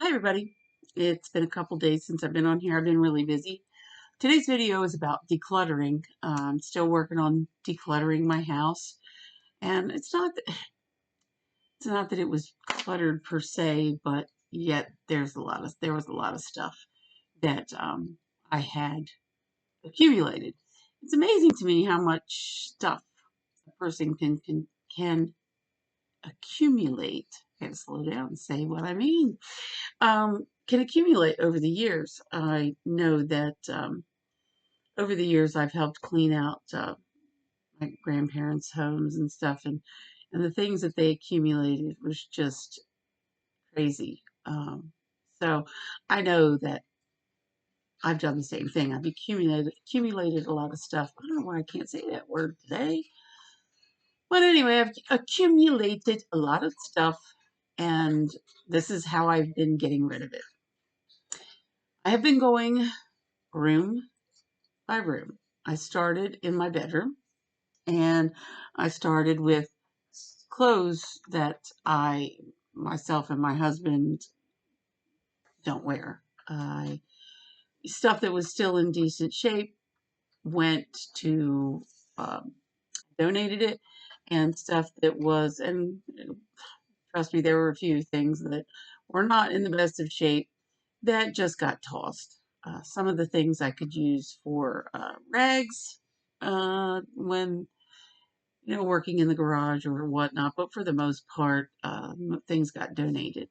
Hi everybody. It's been a couple days since I've been on here. I've been really busy. Today's video is about decluttering. I'm still working on decluttering my house, and it's not that it was cluttered per se, but yet there was a lot of stuff that I had accumulated. It's amazing to me how much stuff a person can accumulate. I gotta slow down and say what I mean. Can accumulate over the years. I know that over the years I've helped clean out my grandparents' homes and stuff, and the things that they accumulated was just crazy. So I know that I've done the same thing. I've accumulated a lot of stuff. I don't know why I can't say that word today. But anyway, I've accumulated a lot of stuff, and this is how I've been getting rid of it. I have been going room by room. I started in my bedroom, and I started with clothes that myself and my husband don't wear. Stuff that was still in decent shape went to, um, donated it, and stuff that was, and trust me, there were a few things that were not in the best of shape that just got tossed. Some of the things I could use for rags when working in the garage or whatnot, but for the most part, things got donated.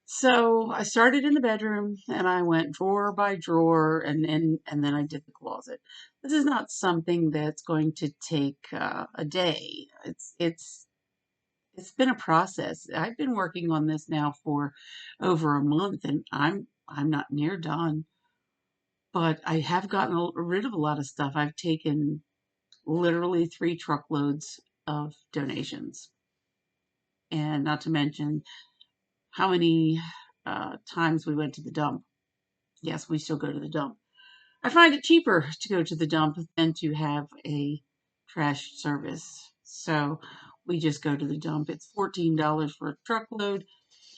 So I started in the bedroom and I went drawer by drawer and then I did the closet. This is not something that's going to take a day. It's been a process. I've been working on this now for over a month, and I'm not near done. But I have gotten rid of a lot of stuff. I've taken literally 3 truckloads of donations, and not to mention how many times we went to the dump. Yes, we still go to the dump. I find it cheaper to go to the dump than to have a trash service. So we just go to the dump. It's $14 for a truckload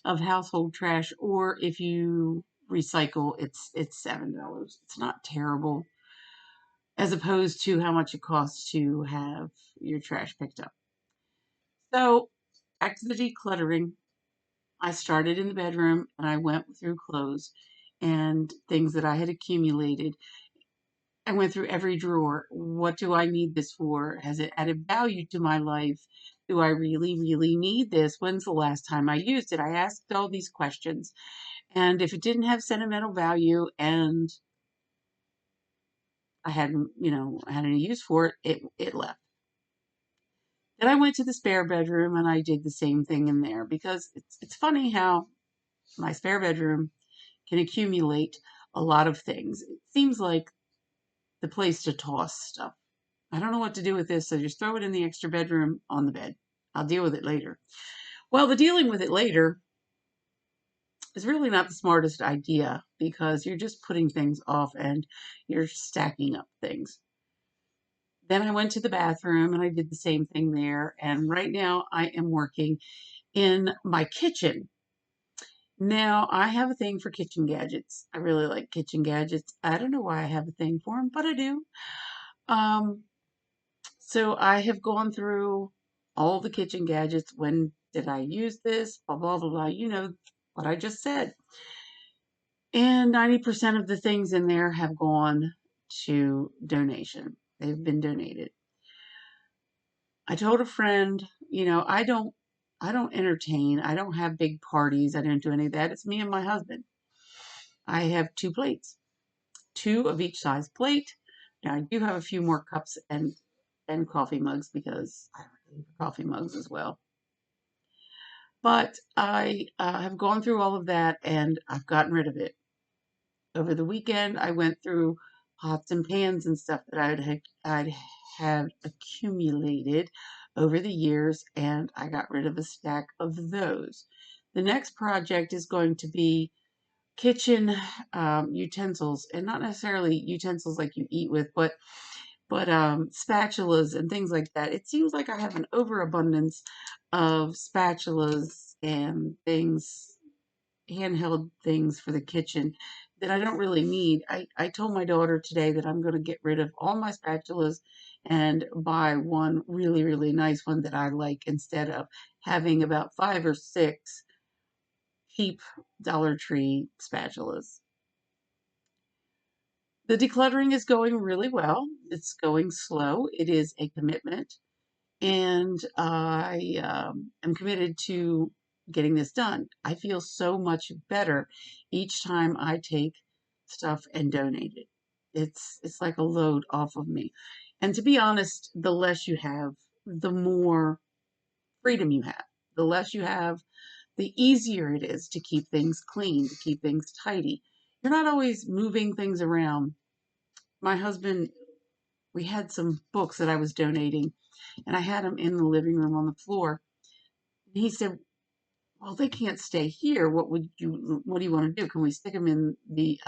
of household trash, or if you recycle, it's $7. It's not terrible, as opposed to how much it costs to have your trash picked up. So back to the decluttering. I started in the bedroom and I went through clothes and things that I had accumulated. I went through every drawer. What do I need this for? Has it added value to my life? Do I really, really need this? When's the last time I used it? I asked all these questions. And if it didn't have sentimental value and I hadn't, had any use for it, it left. Then I went to the spare bedroom and I did the same thing in there because it's funny how my spare bedroom can accumulate a lot of things. It seems like the place to toss stuff. I don't know what to do with this, so just throw it in the extra bedroom on the bed. I'll deal with it later. Well, the dealing with it later is really not the smartest idea because you're just putting things off and you're stacking up things. Then I went to the bathroom and I did the same thing there. And right now I am working in my kitchen. Now, I have a thing for kitchen gadgets. I really like kitchen gadgets. I don't know why I have a thing for them, but I do. Um, so I have gone through all the kitchen gadgets. When did I use this? Blah, blah, blah, blah. You know what I just said. And 90% of the things in there have gone to donation. They've been donated. I told a friend, I don't entertain. I don't have big parties. I don't do any of that. It's me and my husband. I have 2 plates, 2 of each size plate. Now I do have a few more cups and coffee mugs because I have coffee mugs as well. But I have gone through all of that and I've gotten rid of it. Over the weekend, I went through pots and pans and stuff that I'd have accumulated over the years, and I got rid of a stack of those. The next project is going to be kitchen utensils, and not necessarily utensils like you eat with, but spatulas and things like that. It seems like I have an overabundance of spatulas and things, handheld things for the kitchen that I don't really need. I told my daughter today that I'm going to get rid of all my spatulas and buy one really, really nice one that I like instead of having about 5 or 6 cheap Dollar Tree spatulas. The decluttering is going really well. It's going slow. It is a commitment, and I am committed to getting this done. I feel so much better each time I take stuff and donate it. It's like a load off of me. And to be honest, the less you have, the more freedom you have. The less you have, the easier it is to keep things clean, to keep things tidy. You're not always moving things around. My husband, we had some books that I was donating, and I had them in the living room on the floor. And he said, "Well, they can't stay here. What do you want to do? Can we stick them in the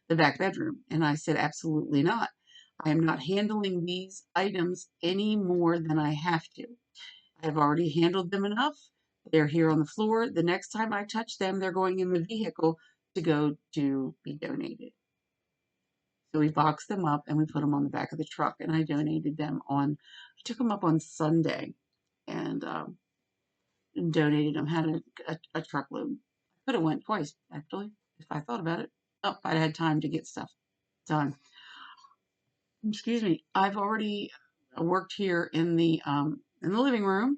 back bedroom?" And I said, "Absolutely not. I am not handling these items any more than I have to. I have already handled them enough. They're here on the floor. The next time I touch them, they're going in the vehicle to go to be donated." So we boxed them up and we put them on the back of the truck, and I donated them I took them up on Sunday, and donated them. Had a truckload. I could have went twice actually if I thought about it. Oh, I had time to get stuff done. Excuse me. I've already worked here in the living room,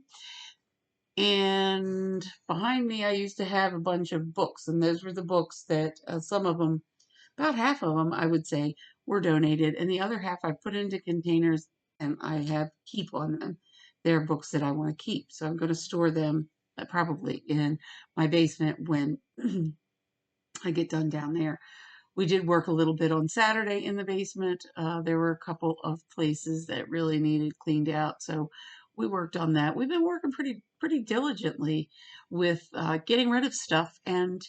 and behind me I used to have a bunch of books, and those were the books that some of them, about half of them, I would say, were donated, and the other half I put into containers and I have keep on them. They're books that I want to keep, so I'm going to store them probably in my basement when I get done down there. We did work a little bit on Saturday in the basement. There were a couple of places that really needed cleaned out, so we worked on that. We've been working pretty diligently with getting rid of stuff and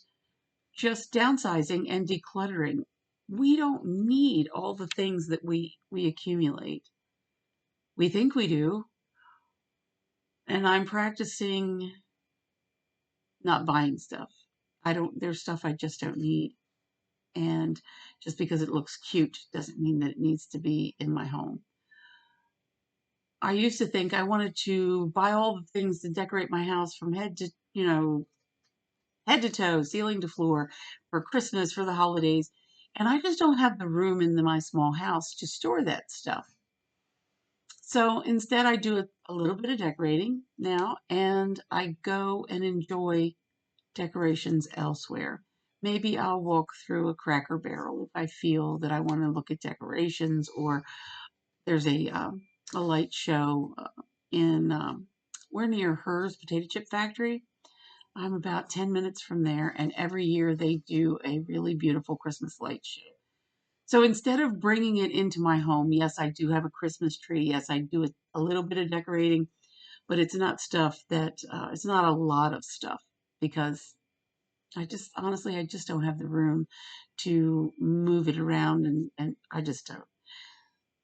just downsizing and decluttering. We don't need all the things that we accumulate. We think we do, and I'm practicing not buying stuff. I don't There's stuff I just don't need. And just because it looks cute doesn't mean that it needs to be in my home. I used to think I wanted to buy all the things to decorate my house from head to toe, ceiling to floor, for Christmas, for the holidays. And I just don't have the room in my small house to store that stuff. So instead, I do a little bit of decorating now, and I go and enjoy decorations elsewhere. Maybe I'll walk through a Cracker Barrel if I feel that I want to look at decorations, or there's a light show in we're near Hers Potato Chip Factory. I'm about 10 minutes from there, and every year they do a really beautiful Christmas light show. So instead of bringing it into my home, yes, I do have a Christmas tree. Yes, I do a little bit of decorating, but it's not stuff that, it's not a lot of stuff, because honestly, I just don't have the room to move it around, and I just don't.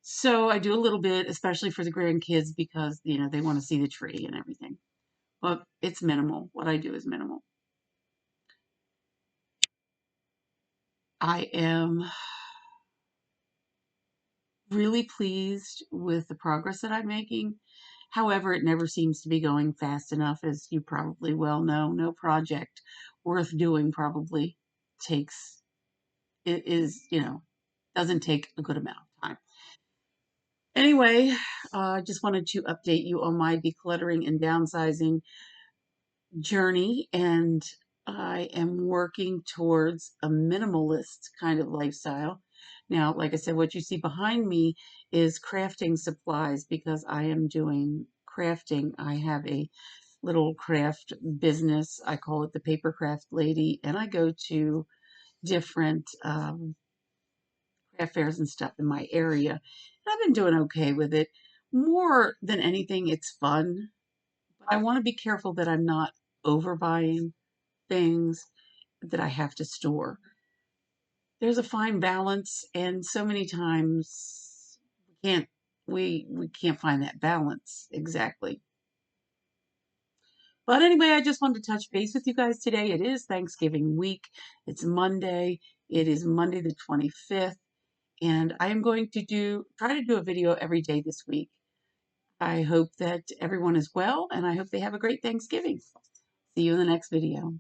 So I do a little bit, especially for the grandkids, because, they want to see the tree and everything. But it's minimal. What I do is minimal. I am really pleased with the progress that I'm making. However, it never seems to be going fast enough, as you probably well know. No project worth doing probably takes, it is, doesn't take a good amount of time. Anyway, I just wanted to update you on my decluttering and downsizing journey, and I am working towards a minimalist kind of lifestyle. Now, like I said, what you see behind me is crafting supplies, because I am doing crafting. I have a little craft business. I call it the Paper Craft Lady, and I go to different craft fairs and stuff in my area. And I've been doing okay with it. More than anything, it's fun. But I want to be careful that I'm not overbuying things that I have to store. There's a fine balance, and so many times we can't find that balance exactly. But anyway, I just wanted to touch base with you guys today. It is Thanksgiving week. It's Monday. It is Monday the 25th. And I am going to try to do a video every day this week. I hope that everyone is well, and I hope they have a great Thanksgiving. See you in the next video.